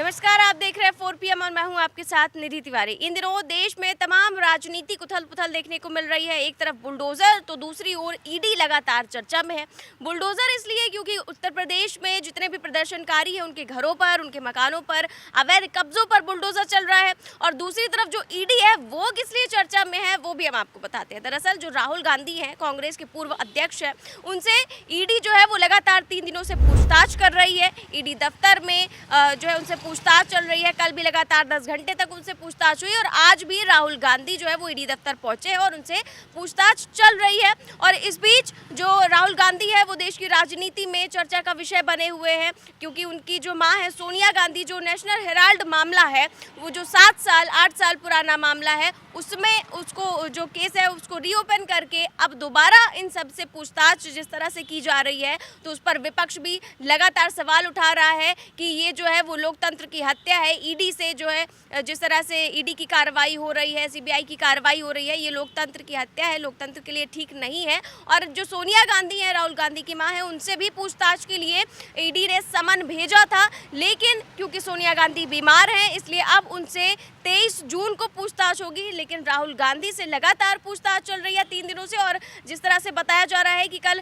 नमस्कार, आप देख रहे हैं 4 PM और मैं हूं आपके साथ निधि तिवारी। इन दिनों देश में तमाम राजनीतिक उथल-पुथल देखने को मिल रही है। एक तरफ बुलडोजर तो दूसरी ओर ईडी लगातार चर्चा में है। बुलडोजर इसलिए क्योंकि उत्तर प्रदेश में जितने भी प्रदर्शनकारी हैं उनके घरों पर, उनके मकानों पर, अवैध कब्जों पर बुलडोजर चल रहा है। और दूसरी तरफ जो ईडी है वो किस लिए चर्चा में है वो भी हम आपको बताते हैं। दरअसल जो राहुल गांधी हैं, कांग्रेस के पूर्व अध्यक्ष हैं, उनसे ईडी जो है वो लगातार 3 दिनों से पूछताछ कर रही है। ईडी दफ्तर में जो है उनसे पूछताछ चल रही है। कल भी लगातार 10 घंटे तक उनसे पूछताछ हुई और आज भी राहुल गांधी जो है वो ईडी दफ्तर पहुंचे हैं और उनसे पूछताछ चल रही है। और इस बीच जो राहुल गांधी है वो देश की राजनीति में चर्चा का विषय बने हुए हैं, क्योंकि उनकी जो मां है सोनिया गांधी, जो नेशनल हेराल्ड मामला है वो जो 8 साल पुराना मामला है, उसमें उसको जो केस है उसको रीओपन करके अब दोबारा इन सब से पूछताछ जिस तरह से की जा रही है, तो उस पर विपक्ष भी लगातार सवाल उठा रहा है कि ये जो है वो लोकतंत्र की हत्या है। ईडी से जो है जिस तरह से ईडी की कार्रवाई हो रही है, सीबीआई की कार्रवाई हो रही है, ये लोकतंत्र की हत्या है, लोकतंत्र के लिए ठीक नहीं है। और जो सोनिया गांधी है, राहुल गांधी की मां है, उनसे भी पूछताछ के लिए ईडी ने समन भेजा था, लेकिन क्योंकि सोनिया गांधी बीमार हैं इसलिए अब उनसे 23 जून को पूछताछ होगी। लेकिन राहुल गांधी से लगातार पूछताछ चल रही है 3 दिनों से। और जिस तरह से बताया जा रहा है कि कल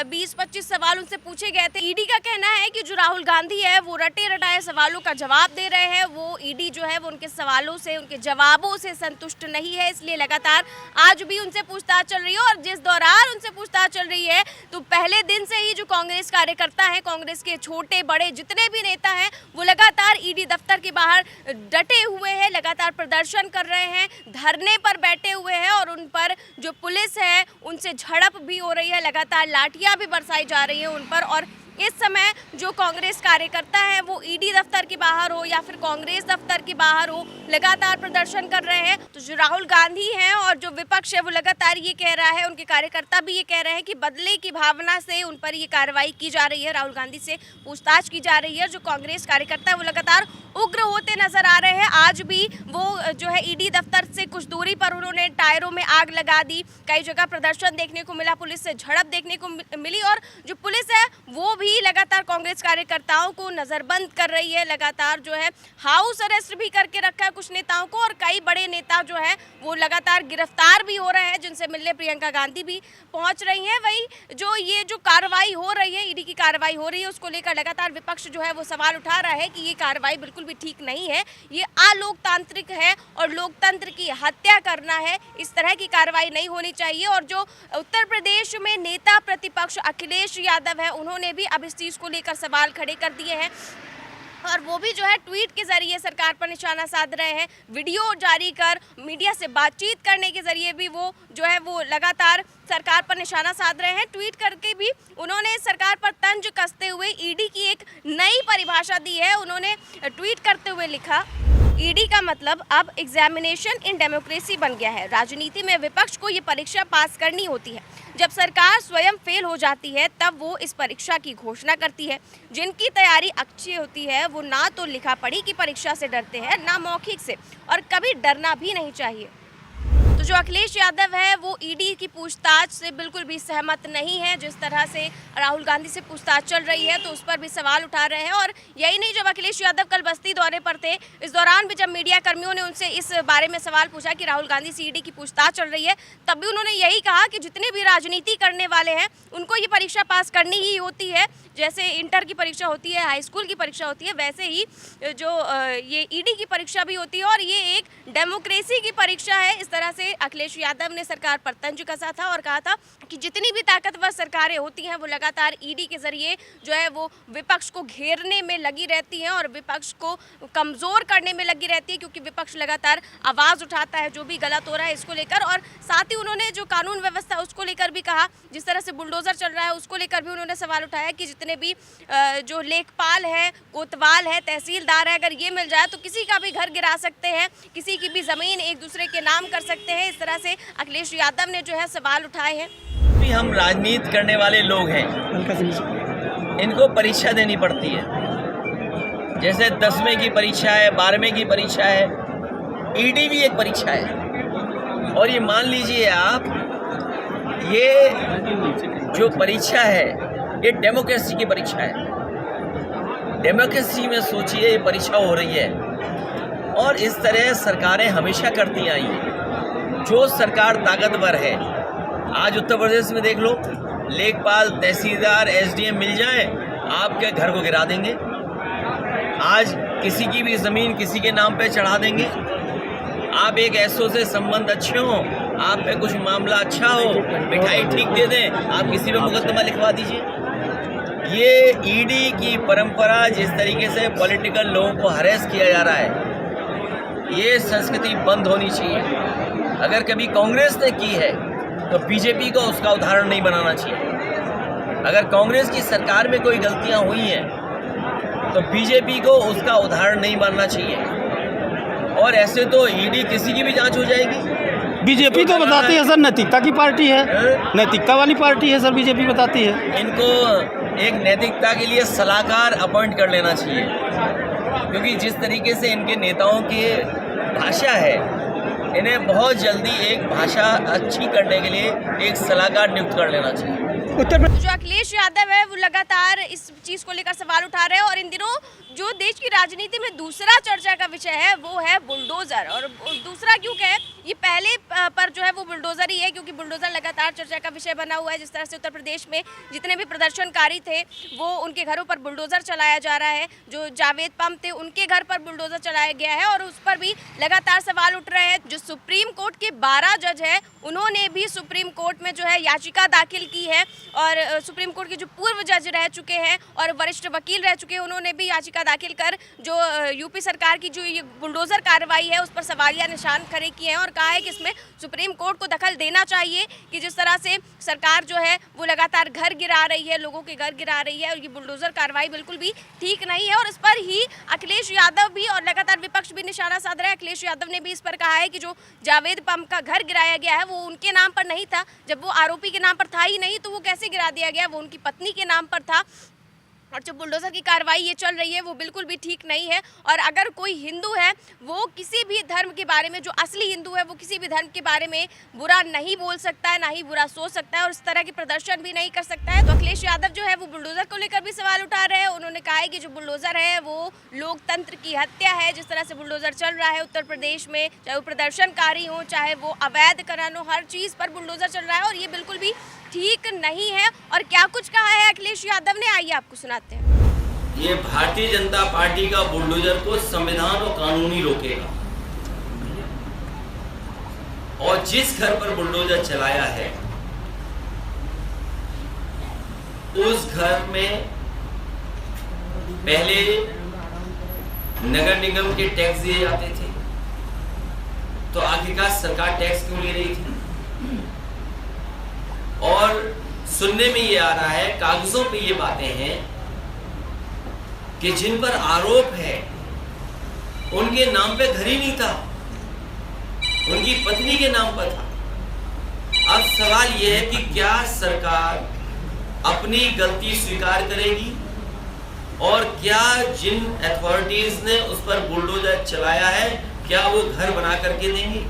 20-25 सवाल उनसे पूछे गए थे। ईडी का कहना है कि जो राहुल गांधी है वो रटे रटाए सवालों का जवाब दे रहे हैं। वो ईडी जो है वो उनके सवालों से, उनके जवाबों से संतुष्ट नहीं है, इसलिए लगातार आज भी उनसे पूछताछ चल रही है। और जिस दौरान उनसे पूछताछ चल रही है तो पहले दिन से ही जो कांग्रेस कार्यकर्ता है, कांग्रेस के छोटे बड़े जितने भी नेता हैं, वो लगातार ईडी दफ्तर के बाहर डटे हुए हैं, लगातार प्रदर्शन कर रहे हैं, धरने पर बैठे हुए हैं। और उन पर जो पुलिस है उनसे झड़प भी हो रही है, लगातार लाठियां भी बरसाई जा रही हैं उन पर। और इस समय जो कांग्रेस कार्यकर्ता है वो ईडी दफ्तर के बाहर हो या फिर कांग्रेस दफ्तर के बाहर हो, लगातार प्रदर्शन कर रहे हैं। तो जो राहुल गांधी हैं और जो विपक्ष है वो लगातार ये कह रहा है, उनके कार्यकर्ता भी ये कह रहे हैं कि बदले की भावना से उन पर ये कार्रवाई की जा रही है, राहुल गांधी से पूछताछ की जा रही है। जो कांग्रेस कार्यकर्ता है वो लगातार उग्र होते नजर आ रहे हैं। आज भी वो जो है ईडी दफ्तर से कुछ दूरी पर उन्होंने टायरों में आग लगा दी। कई जगह प्रदर्शन देखने को मिला, पुलिस से झड़प देखने को मिली। और जो पुलिस है वो भी लगातार कांग्रेस कार्यकर्ताओं को नजरबंद कर रही है, लगातार जो है हाउस अरेस्ट भी करके रखा है कुछ नेताओं को। और कई बड़े नेता जो है वो लगातार गिरफ्तार भी हो रहे हैं, जिनसे मिलने प्रियंका गांधी भी पहुंच रही हैं। वहीं जो ये जो कार्रवाई हो रही है, ईडी की कार्रवाई हो रही है, उसको लेकर लगातार विपक्ष जो है वो सवाल उठा रहा है कि ये कार्रवाई बिल्कुल भी ठीक नहीं है, ये अलोकतांत्रिक है और लोकतंत्र की हत्या करना है, इस तरह की कार्रवाई नहीं होनी चाहिए। और जो उत्तर प्रदेश में नेता प्रतिपक्ष अखिलेश यादव है, उन्होंने भी अब इस चीज को लेकर सवाल खड़े कर दिए हैं और वो भी जो है ट्वीट के जरिए सरकार पर निशाना साध रहे हैं। वीडियो जारी कर मीडिया से बातचीत करने के जरिए भी वो जो है वो लगातार सरकार पर निशाना साध रहे हैं। ट्वीट करके भी उन्होंने सरकार पर तंज कसते हुए ईडी की एक नई परिभाषा दी है। उन्होंने ट्वीट करते हुए लिखा, ईडी का मतलब अब एग्जामिनेशन इन डेमोक्रेसी बन गया है। राजनीति में विपक्ष को ये परीक्षा पास करनी होती है। जब सरकार स्वयं फेल हो जाती है तब वो इस परीक्षा की घोषणा करती है। जिनकी तैयारी अच्छी होती है वो ना तो लिखा पढ़ी की परीक्षा से डरते हैं, ना मौखिक से, और कभी डरना भी नहीं चाहिए। तो जो अखिलेश यादव है वो ईडी की पूछताछ से बिल्कुल भी सहमत नहीं है। जिस तरह से राहुल गांधी से पूछताछ चल रही है तो उस पर भी सवाल उठा रहे हैं। और यही नहीं, जब अखिलेश यादव कल बस्ती दौरे पर थे, इस दौरान भी जब मीडिया कर्मियों ने उनसे इस बारे में सवाल पूछा कि राहुल गांधी से ईडी की पूछताछ चल रही है, तब भी उन्होंने यही कहा कि जितने भी राजनीति करने वाले हैं उनको ये परीक्षा पास करनी ही होती है। जैसे इंटर की परीक्षा होती है, हाई स्कूल की परीक्षा होती है, वैसे ही जो ये ईडी की परीक्षा भी होती है और ये एक डेमोक्रेसी की परीक्षा है। इस तरह से अखिलेश यादव ने सरकार पर तंज कसा था और कहा था कि जितनी भी ताकतवर सरकारें होती हैं वो लगातार ईडी के जरिए जो है वो विपक्ष को घेरने में लगी रहती हैं और विपक्ष को कमज़ोर करने में लगी रहती है, क्योंकि विपक्ष लगातार आवाज़ उठाता है जो भी गलत हो रहा है इसको लेकर। और साथ ही उन्होंने जो कानून व्यवस्था उसको लेकर भी कहा, जिस तरह से बुलडोजर चल रहा है उसको लेकर भी उन्होंने सवाल उठाया कि जितने भी जो लेखपाल है, कोतवाल है, तहसीलदार है, अगर ये मिल जाए तो किसी का भी घर गिरा सकते हैं, किसी की भी ज़मीन एक दूसरे के नाम कर सकते हैं। इस तरह से अखिलेश यादव ने जो है सवाल उठाए हैं। हम राजनीति करने वाले लोग हैं, इनको परीक्षा देनी पड़ती है। जैसे 10वीं की परीक्षा है, 12वीं की परीक्षा है, ईडी भी एक परीक्षा है। और ये मान लीजिए आप, ये जो परीक्षा है ये डेमोक्रेसी की परीक्षा है। डेमोक्रेसी में सोचिए ये परीक्षा हो रही है, और इस तरह सरकारें हमेशा करती आई हैं। जो सरकार ताकतवर है, आज उत्तर प्रदेश में देख लो, लेखपाल, तहसीलदार, एसडीएम मिल जाए, आपके घर को गिरा देंगे। आज किसी की भी ज़मीन किसी के नाम पे चढ़ा देंगे। आप एक एसओ से संबंध अच्छे हो, आप पे कुछ मामला अच्छा हो, मिठाई ठीक दे दें, आप किसी पे मुकदमा लिखवा दीजिए। ये ईडी की परंपरा, जिस तरीके से पॉलिटिकल लोगों को हरेस किया जा रहा है, ये संस्कृति बंद होनी चाहिए। अगर कभी कांग्रेस ने की है तो बीजेपी को उसका उदाहरण नहीं बनाना चाहिए। अगर कांग्रेस की सरकार में कोई गलतियां हुई हैं तो बीजेपी को उसका उदाहरण नहीं बनना चाहिए। और ऐसे तो ईडी किसी की भी जांच हो जाएगी। बीजेपी तो बताती है सर नैतिकता की पार्टी है, नैतिकता वाली पार्टी है सर, बीजेपी बताती है। इनको एक नैतिकता के लिए सलाहकार अपॉइंट कर लेना चाहिए, क्योंकि जिस तरीके से इनके नेताओं की भाषा है, इन्हें बहुत जल्दी एक भाषा अच्छी करने के लिए एक सलाहकार नियुक्त कर लेना चाहिए। जो अखिलेश यादव है वो लगातार इस चीज को लेकर सवाल उठा रहे हैं, और इन दिनों जो देश की राजनीति में दूसरा चर्चा का विषय है वो है बुलडोजर। और दूसरा क्यों कहे, ये पहले पर जो है वो बुलडोजर ही है, क्योंकि बुलडोजर लगातार चर्चा का विषय बना हुआ है। जिस तरह से उत्तर प्रदेश में जितने भी प्रदर्शनकारी थे वो उनके घरों पर बुलडोजर चलाया जा रहा है। जो जावेद पम थे उनके घर पर बुलडोजर चलाया गया है, और उस पर भी लगातार सवाल उठ रहे हैं। जो सुप्रीम कोर्ट के 12 जज है, उन्होंने भी सुप्रीम कोर्ट में जो है याचिका दाखिल की है, और सुप्रीम कोर्ट के जो पूर्व जज रह चुके हैं और वरिष्ठ वकील रह चुके हैं, उन्होंने भी याचिका दाखिल कर जो यूपी सरकार की जो ये बुलडोजर कार्रवाई है उस पर सवालिया निशान खड़े किए हैं, और कहा है कि इसमें सुप्रीम कोर्ट को दखल देना चाहिए कि जिस तरह से सरकार जो है वो लगातार घर गिरा रही है, लोगों के घर गिरा रही है, और ये बुलडोजर कार्रवाई बिल्कुल भी ठीक नहीं है। और इस पर ही अखिलेश यादव भी और लगातार विपक्ष भी निशाना साध रहा है। अखिलेश यादव ने भी इस पर कहा है कि जो जावेद पम का घर गिराया गया है वो उनके नाम पर नहीं था, जब वो आरोपी के नाम पर था ही नहीं तो वो कैसे गिरा दिया गया, वो उनकी पत्नी के नाम पर था। और जो बुलडोजर की कार्रवाई ये चल रही है वो बिल्कुल भी ठीक नहीं है। और अगर कोई हिंदू है वो किसी भी धर्म के बारे में, जो असली हिंदू है वो किसी भी धर्म के बारे में बुरा नहीं बोल सकता है, ना ही बुरा सोच सकता है, और इस तरह के प्रदर्शन भी नहीं कर सकता है। तो अखिलेश यादव जो है वो बुलडोजर को लेकर भी सवाल उठा रहे हैं। उन्होंने कहा है कि जो बुलडोजर है वो लोकतंत्र की हत्या है। जिस तरह से बुलडोजर चल रहा है उत्तर प्रदेश में, चाहे वो प्रदर्शनकारी हो, चाहे वो अवैध खनन हो, हर चीज़ पर बुलडोजर चल रहा है, और ये बिल्कुल भी ठीक नहीं है। और क्या कुछ कहा है अखिलेश यादव ने, आइए आपको सुनाते हैं। ये भारतीय जनता पार्टी का बुलडोजर को संविधान और कानूनी रोकेगा, और जिस घर पर बुलडोजर चलाया है उस घर में पहले नगर निगम के टैक्स दिए जाते थे, तो आखिरकार सरकार टैक्स क्यों ले रही थी? और सुनने में ये आ रहा है, कागजों पे ये बातें हैं कि जिन पर आरोप है उनके नाम पे घर ही नहीं था, उनकी पत्नी के नाम पर था। अब सवाल यह है कि क्या सरकार अपनी गलती स्वीकार करेगी, और क्या जिन अथॉरिटीज ने उस पर बुलडोजर चलाया है क्या वो घर बना करके देंगी?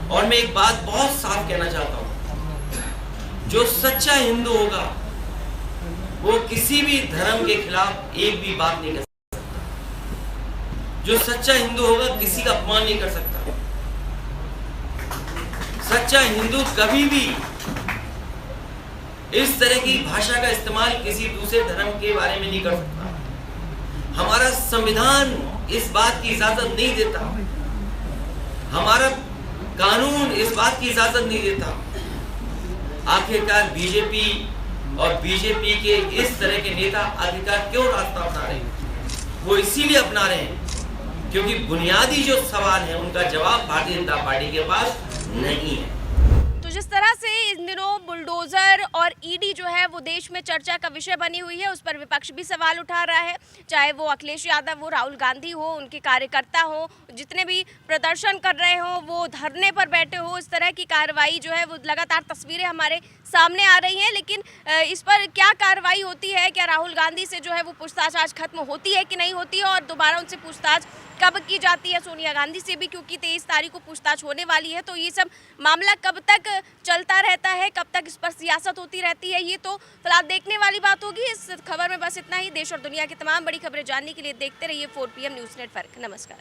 और मैं एक बात बहुत साफ कहना चाहता हूं, जो सच्चा हिंदू होगा वो किसी भी धर्म के खिलाफ एक भी बात नहीं कर सकता। जो सच्चा हिंदू होगा किसी का अपमान नहीं कर सकता। सच्चा हिंदू कभी भी इस तरह की भाषा का इस्तेमाल किसी दूसरे धर्म के बारे में नहीं कर सकता। हमारा संविधान इस बात की इजाजत नहीं देता, हमारा कानून इस बात की इजाजत नहीं देता। आखिरकार बीजेपी और बीजेपी के इस तरह के नेता आखिरकार क्यों रास्ता अपना रहे हैं? वो इसीलिए अपना रहे हैं क्योंकि बुनियादी जो सवाल है उनका जवाब भारतीय जनता पार्टी के पास नहीं है। तो जिस तरह से इन दिनों बुलडोजर और ईडी जो है वो देश में चर्चा का विषय बनी हुई है, उस पर विपक्ष भी सवाल उठा रहा है, चाहे वो अखिलेश यादव हो, राहुल गांधी हो, उनके कार्यकर्ता हो, जितने भी प्रदर्शन कर रहे हो, वो धरने पर बैठे हो, इस तरह की कार्रवाई जो है वो लगातार तस्वीरें हमारे सामने आ रही हैं, लेकिन इस पर क्या कार्रवाई होती है, क्या राहुल गांधी से जो है वो पूछताछ आज खत्म होती है कि नहीं होती है, और दोबारा उनसे पूछताछ कब की जाती है सोनिया गांधी से भी, क्योंकि 23 तारीख को पूछताछ होने वाली है। तो ये सब मामला कब तक चलता रहता है, कब तक इस पर सियासत होती रहती है, ये तो फिलहाल देखने वाली बात होगी। इस खबर में बस इतना ही। देश और दुनिया की तमाम बड़ी खबरें जानने के लिए देखते रहिए 4 PM न्यूज़ नेटवर्क। नमस्कार।